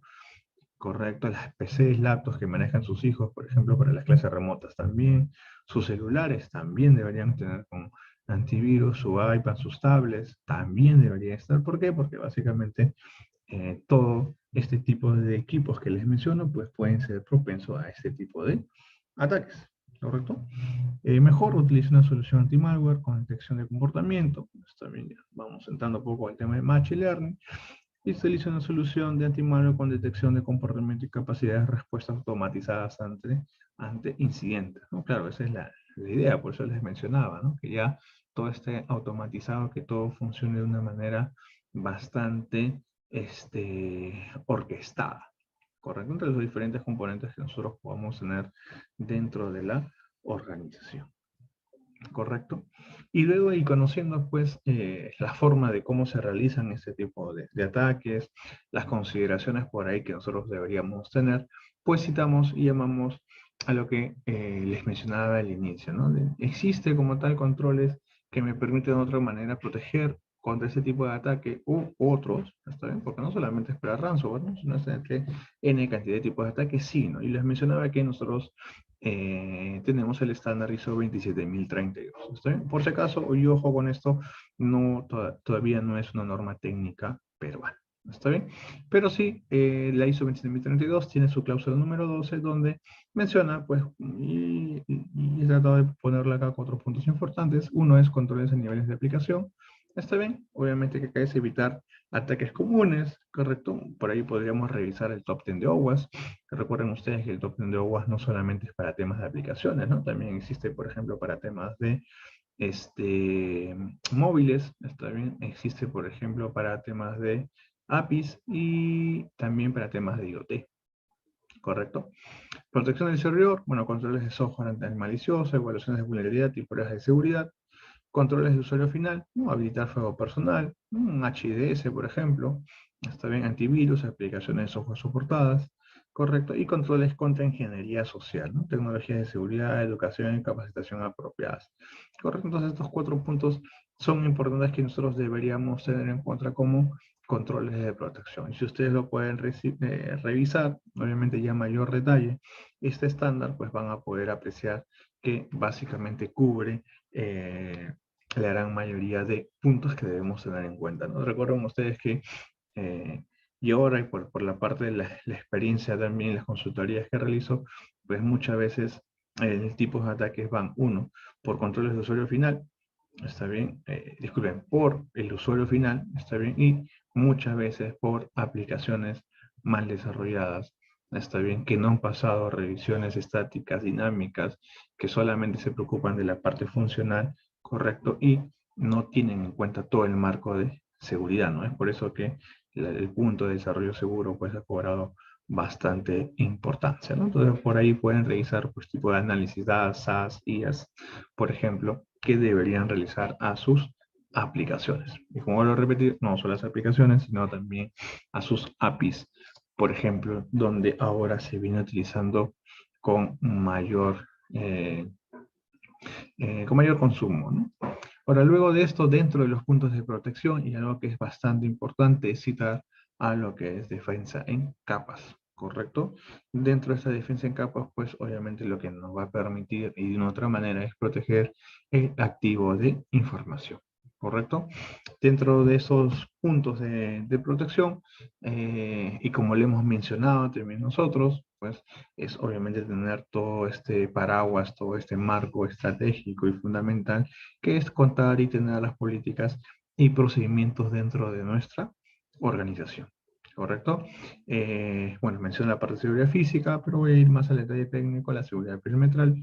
[SPEAKER 1] correcto. Las PCs, laptops que manejan sus hijos, por ejemplo, para las clases remotas también. Sus celulares también deberían tener con antivirus, su iPad, sus tablets también deberían estar. ¿Por qué? Porque básicamente todo este tipo de equipos que les menciono, pues pueden ser propensos a este tipo de ataques, ¿correcto? Mejor utilice una solución anti-malware con detección de comportamiento. Pues también ya vamos entrando un poco al tema de Machine Learning. Y utiliza una solución de anti-malware con detección de comportamiento y capacidades de respuesta automatizadas ante incidentes, ¿no? Claro, esa es la idea, por eso les mencionaba, ¿no? Que ya todo esté automatizado, que todo funcione de una manera bastante orquestada, ¿correcto? Entre los diferentes componentes que nosotros podamos tener dentro de la organización. ¿Correcto? Y luego y conociendo pues la forma de cómo se realizan este tipo de ataques, las consideraciones por ahí que nosotros deberíamos tener, pues citamos y llamamos a lo que les mencionaba al inicio, ¿no? Existe como tal controles que me permiten de otra manera proteger contra ese tipo de ataque u otros, ¿está bien? Porque no solamente es para ransomware, ¿no? Sino es entre N cantidad de tipos de ataques, sí, ¿no? Y les mencionaba que nosotros tenemos el estándar ISO 27032. ¿Está bien? Por si acaso, y ojo con esto, todavía no es una norma técnica peruana. ¿Está bien? Pero sí, la ISO 27032 tiene su cláusula número 12, donde menciona, pues, y he tratado de ponerle acá 4 puntos importantes. Uno es controles a niveles de aplicación. ¿Está bien? Obviamente que acá es evitar ataques comunes, ¿correcto? Por ahí podríamos revisar el top 10 de OWASP. Recuerden ustedes que el top 10 de OWASP no solamente es para temas de aplicaciones, ¿no? También existe, por ejemplo, para temas de móviles, ¿está bien? Existe, por ejemplo, para temas de APIs y también para temas de IoT, ¿correcto? Protección del servidor, bueno, controles de software antimalicioso, evaluaciones de vulnerabilidad y pruebas de seguridad, controles de usuario final, ¿no? Habilitar fuego personal, un HDS, por ejemplo, está bien, antivirus, aplicaciones de software soportadas, correcto, y controles contra ingeniería social, ¿no? Tecnologías de seguridad, educación y capacitación apropiadas, correcto. Entonces estos 4 puntos son importantes que nosotros deberíamos tener en cuenta como controles de protección. Y si ustedes lo pueden revisar, obviamente ya mayor detalle, este estándar, pues van a poder apreciar que básicamente cubre la gran mayoría de puntos que debemos tener en cuenta, ¿no? Recuerden ustedes que y ahora, y por la parte de la experiencia también, las consultorías que realizo, pues muchas veces el tipo de ataques van, uno, por controles de usuario final, está bien, disculpen, por el usuario final, está bien, y muchas veces por aplicaciones mal desarrolladas, está bien, que no han pasado revisiones estáticas, dinámicas, que solamente se preocupan de la parte funcional, correcto, y no tienen en cuenta todo el marco de seguridad, ¿no? Es por eso que el punto de desarrollo seguro pues ha cobrado bastante importancia, ¿no? Entonces, por ahí pueden revisar, pues, tipo de análisis DAS, SAS, IAS, por ejemplo, que deberían realizar a sus aplicaciones. Y como vuelvo a repetir, no solo las aplicaciones, sino también a sus APIs, por ejemplo, donde ahora se viene utilizando con eh, con mayor consumo, ¿no? Ahora, luego de esto, dentro de los puntos de protección, y algo que es bastante importante, es citar a lo que es defensa en capas, ¿correcto? Dentro de esa defensa en capas, pues obviamente lo que nos va a permitir, y de una otra manera, es proteger el activo de información, ¿correcto? Dentro de esos puntos de protección, y como le hemos mencionado también nosotros, pues es obviamente tener todo este paraguas, todo este marco estratégico y fundamental, que es contar y tener las políticas y procedimientos dentro de nuestra organización. ¿Correcto? Bueno, mencioné la parte de seguridad física, pero voy a ir más al detalle técnico, la seguridad perimetral.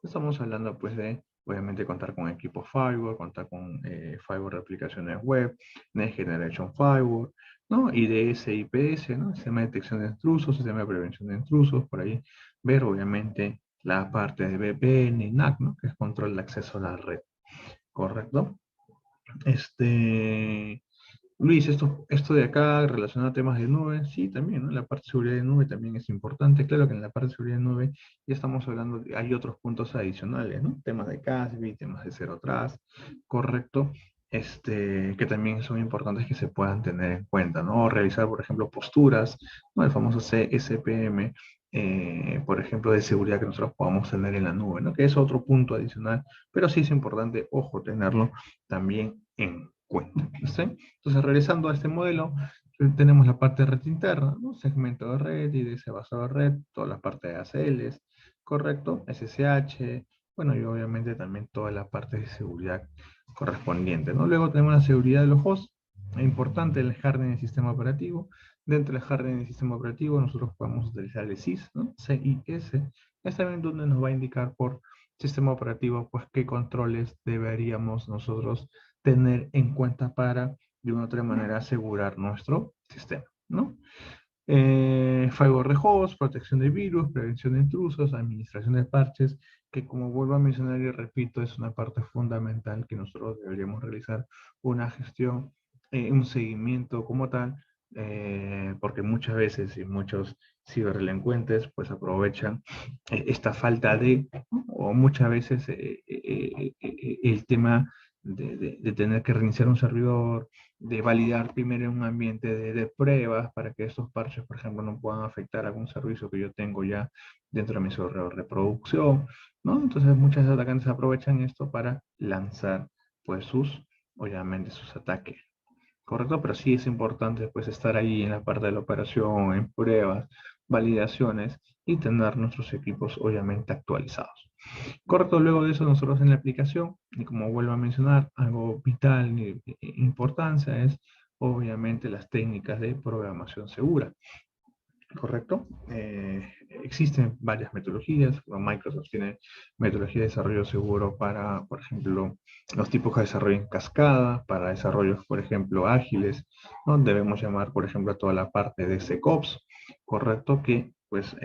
[SPEAKER 1] Estamos hablando pues de, obviamente, contar con equipos firewall, contar con firewall de aplicaciones web, Next Generation Firewall, ¿no? IDS, IPS, ¿no? Sistema de detección de intrusos, sistema de prevención de intrusos, por ahí ver obviamente la parte de VPN y NAC, ¿no? Que es control de acceso a la red, ¿correcto? Luis, esto de acá relacionado a temas de nube, sí, también, ¿no? La parte de seguridad de nube también es importante. Claro que en la parte de seguridad de nube ya estamos hablando, hay otros puntos adicionales, ¿no? Temas de CASB, temas de Zero Trust, correcto, que también son importantes que se puedan tener en cuenta, ¿no? Realizar, por ejemplo, posturas, ¿no? El famoso CSPM, por ejemplo, de seguridad que nosotros podamos tener en la nube, ¿no? Que es otro punto adicional, pero sí es importante, ojo, tenerlo también en cuenta, ¿sí? Entonces, regresando a este modelo, tenemos la parte de red interna, ¿no? Segmento de red, IDS basado de red, toda la parte de ACLs, ¿correcto? SSH, bueno, y obviamente también toda la parte de seguridad correspondiente, ¿no? Luego tenemos la seguridad de los hosts, es importante el hardening del sistema operativo. Dentro del hardening del sistema operativo, nosotros podemos utilizar el CIS, ¿no? CIS, es también donde nos va a indicar por sistema operativo, pues qué controles deberíamos nosotros tener en cuenta para, de una u otra manera, asegurar nuestro sistema, ¿no? Firewall de host, protección de virus, prevención de intrusos, administración de parches, que como vuelvo a mencionar y repito, es una parte fundamental que nosotros deberíamos realizar una gestión, un seguimiento como tal, porque muchas veces y muchos ciberdelincuentes pues aprovechan esta falta de, o muchas veces el tema de tener que reiniciar un servidor, de validar primero en un ambiente de pruebas para que estos parches, por ejemplo, no puedan afectar algún servicio que yo tengo ya dentro de mi servidor de reproducción, ¿no? Entonces muchos atacantes aprovechan esto para lanzar, pues, obviamente, sus ataques. ¿Correcto? Pero sí es importante, pues, estar ahí en la parte de la operación, en pruebas, validaciones y tener nuestros equipos, obviamente, actualizados. Corto, luego de eso nosotros en la aplicación, y como vuelvo a mencionar, algo vital de importancia es obviamente las técnicas de programación segura, ¿correcto? Existen varias metodologías, Microsoft tiene metodología de desarrollo seguro para, por ejemplo, los tipos de desarrollo en cascada, para desarrollos, por ejemplo, ágiles, ¿no? Debemos llamar, por ejemplo, a toda la parte de SecOps, ¿correcto? Que, pues,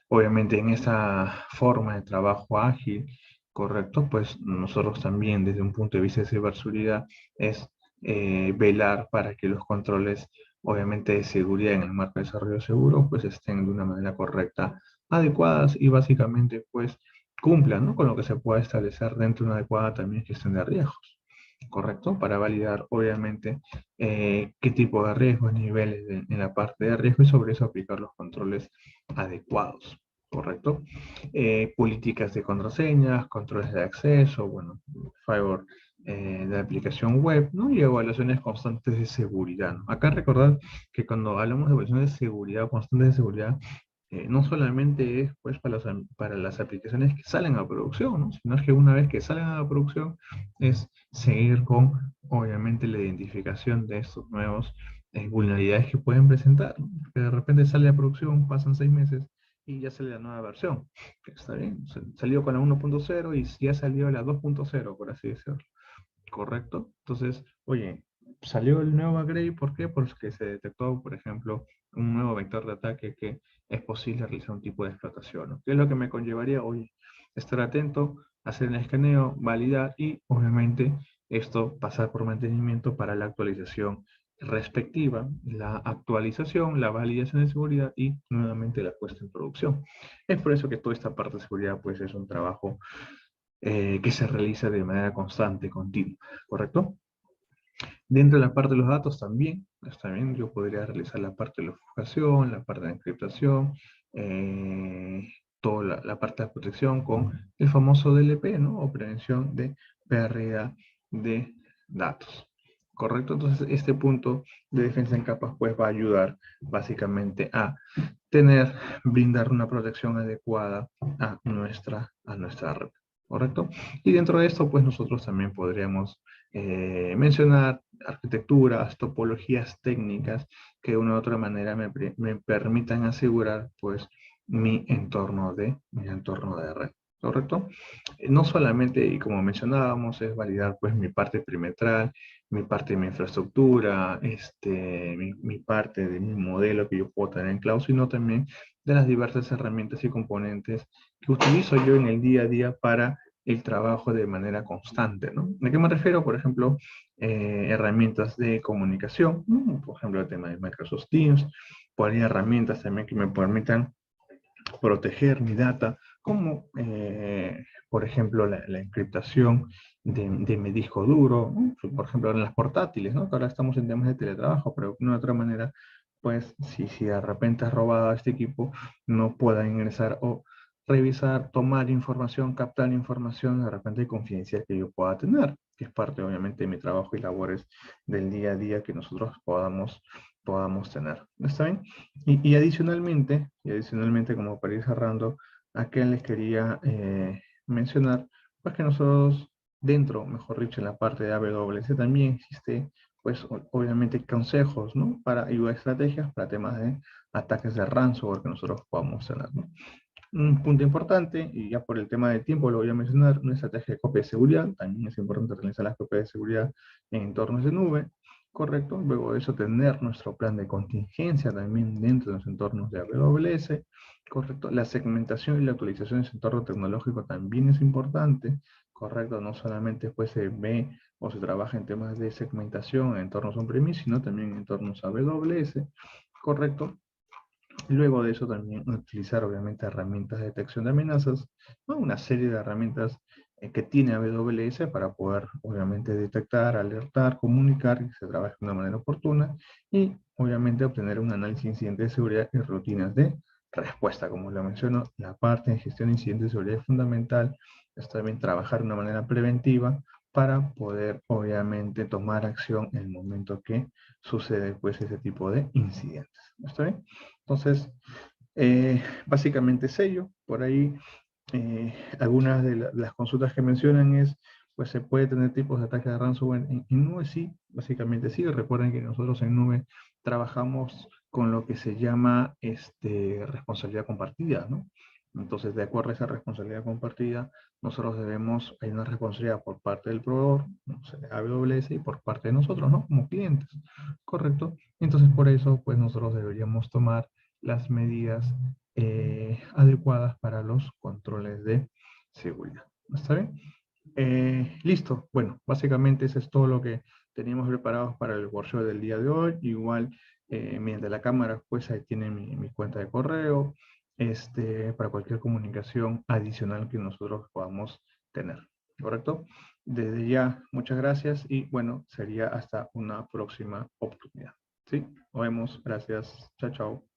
[SPEAKER 1] obviamente en esa forma de trabajo ágil, ¿correcto? Pues nosotros también desde un punto de vista de ciberseguridad es velar para que los controles, obviamente, de seguridad en el marco de desarrollo seguro, pues estén de una manera correcta, adecuadas y básicamente pues cumplan, ¿no? Con lo que se pueda establecer dentro de una adecuada también gestión de riesgos, ¿correcto? Para validar, obviamente, qué tipo de riesgos, niveles en la parte de riesgo y sobre eso aplicar los controles adecuados, ¿correcto? Políticas de contraseñas, controles de acceso, bueno, firewall de la aplicación web, ¿no? Y evaluaciones constantes de seguridad, ¿no? Acá recordar que cuando hablamos de evaluaciones de seguridad, constantes de seguridad, no solamente es pues para las aplicaciones que salen a producción, ¿no? Sino es que una vez que salen a la producción es seguir con, obviamente, la identificación de estos nuevos vulnerabilidades que pueden presentar, ¿no? Porque de repente sale a producción, pasan 6 meses y ya sale la nueva versión. Está bien, salió con la 1.0 y ya salió la 2.0, por así decirlo. ¿Correcto? Entonces, oye, salió el nuevo upgrade, ¿por qué? Porque se detectó, por ejemplo, un nuevo vector de ataque que es posible realizar un tipo de explotación, ¿no? ¿Qué es lo que me conllevaría hoy? Estar atento, hacer el escaneo, validar y, obviamente, esto pasar por mantenimiento para la actualización respectiva, la actualización, la validación de seguridad y, nuevamente, la puesta en producción. Es por eso que toda esta parte de seguridad, pues, es un trabajo que se realiza de manera constante, continua, ¿correcto? Dentro de la parte de los datos también, está bien, yo podría realizar la parte de la obfuscación, la parte de encriptación, toda la parte de protección con el famoso DLP, ¿no? O prevención de pérdida de datos. ¿Correcto? Entonces, este punto de defensa en capas pues va a ayudar básicamente a brindar una protección adecuada a nuestra red. ¿Correcto? Y dentro de esto, pues nosotros también podríamos mencionar arquitecturas, topologías técnicas que de una u otra manera me permitan asegurar pues mi entorno de red. ¿Correcto? No solamente, y como mencionábamos, es validar pues mi parte perimetral, mi parte de mi infraestructura, mi parte de mi modelo que yo puedo tener en cloud, sino también de las diversas herramientas y componentes que utilizo yo en el día a día para el trabajo de manera constante, ¿no? ¿A qué me refiero? Por ejemplo, herramientas de comunicación, ¿no? Por ejemplo, el tema de Microsoft Teams, por ahí herramientas también que me permitan proteger mi data, como por ejemplo la encriptación de mi disco duro, ¿no? Por ejemplo en las portátiles, ¿no? Que ahora estamos en temas de teletrabajo, pero de una otra manera, pues si de repente has robado este equipo, no pueda ingresar o revisar, tomar información, captar información de repente confidencial que yo pueda tener, que es parte obviamente de mi trabajo y labores del día a día que nosotros podamos tener. ¿Está bien? Y adicionalmente, como para ir cerrando, acá les quería mencionar, pues que nosotros dentro, mejor dicho, en la parte de AWS también existe, pues obviamente consejos, ¿no? Para ayudar estrategias para temas de ataques de ransomware que nosotros podamos tener, ¿no? Un punto importante, y ya por el tema de tiempo lo voy a mencionar, una estrategia de copia de seguridad. También es importante realizar las copias de seguridad en entornos de nube, correcto. Luego de eso tener nuestro plan de contingencia también dentro de los entornos de AWS, correcto. La segmentación y la actualización de ese entorno tecnológico también es importante, correcto. No solamente después se ve o se trabaja en temas de segmentación en entornos on-premise, sino también en entornos AWS, correcto. Luego de eso también utilizar obviamente herramientas de detección de amenazas, ¿no? Una serie de herramientas que tiene AWS para poder obviamente detectar, alertar, comunicar, que se trabaje de una manera oportuna y obviamente obtener un análisis de incidentes de seguridad y rutinas de respuesta. Como lo menciono, la parte de gestión de incidentes de seguridad es fundamental, es también trabajar de una manera preventiva para poder obviamente tomar acción en el momento que sucede pues ese tipo de incidentes. ¿Está bien? Entonces, básicamente es ello. Por ahí, algunas de las consultas que mencionan es, pues se puede tener tipos de ataque de ransomware en nube, sí, básicamente sí. Recuerden que nosotros en nube trabajamos con lo que se llama responsabilidad compartida, ¿no? Entonces, de acuerdo a esa responsabilidad compartida, nosotros hay una responsabilidad por parte del proveedor, no sé, AWS, y por parte de nosotros, ¿no? Como clientes, ¿correcto? Entonces, por eso, pues nosotros deberíamos tomar las medidas adecuadas para los controles de seguridad. ¿Está bien? Listo. Bueno, básicamente eso es todo lo que teníamos preparados para el workshop del día de hoy. Igual, mediante la cámara, pues ahí tiene mi cuenta de correo, para cualquier comunicación adicional que nosotros podamos tener. ¿Correcto? Desde ya, muchas gracias y bueno, sería hasta una próxima oportunidad. ¿Sí? Nos vemos. Gracias. Chao, chao.